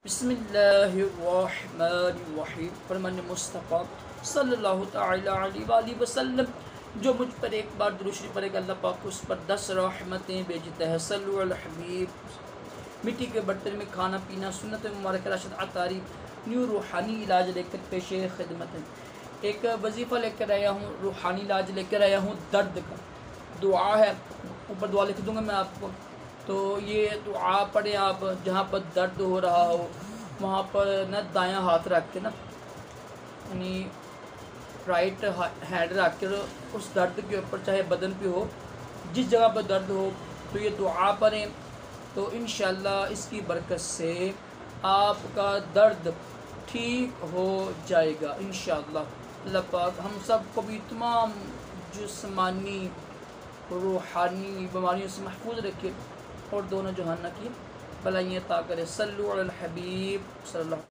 بسم اللہ الرحمن الرحیم فرمان مصطفیٰ صلی اللہ تعالی علیہ وآلہ وسلم جو مجھ پر ایک بار درود شریف پڑھے گا اللہ پاک اس پر 10 رحمتیں بھیجتا ہے۔ صلو علی الحبیب۔ مٹی کے برتن میں کھانا پینا سنت مبارک راشد عطاری نیو روحانی علاج لے کر پیش خدمت ہے۔ ایک وظیفہ لے کر آیا ہوں، روحانی علاج لے کر آیا ہوں، درد کا دعا ہے، اوپر دعا لکھ دوں گا میں آپ کو، تو یہ دعا پڑھیں آپ جہاں پر درد ہو رہا ہو وہاں پر نہ دایاں ہاتھ رکھ کے یعنی رائٹ ہینڈ رکھ کے اس درد کے اوپر چاہے بدن پہ ہو جس جگہ پر درد ہو تو یہ دعا پڑھیں تو انشاءاللہ اس کی برکت سے آپ کا درد ٹھیک ہو جائے گا انشاءاللہ۔ اللہ پاک ہم سب کو بھی تمام جسمانی روحانی بیماریوں سے محفوظ رکھے اور دونوں جہان کی بلائیں عطا کرے۔ صلو علی الحبیب صلی اللہ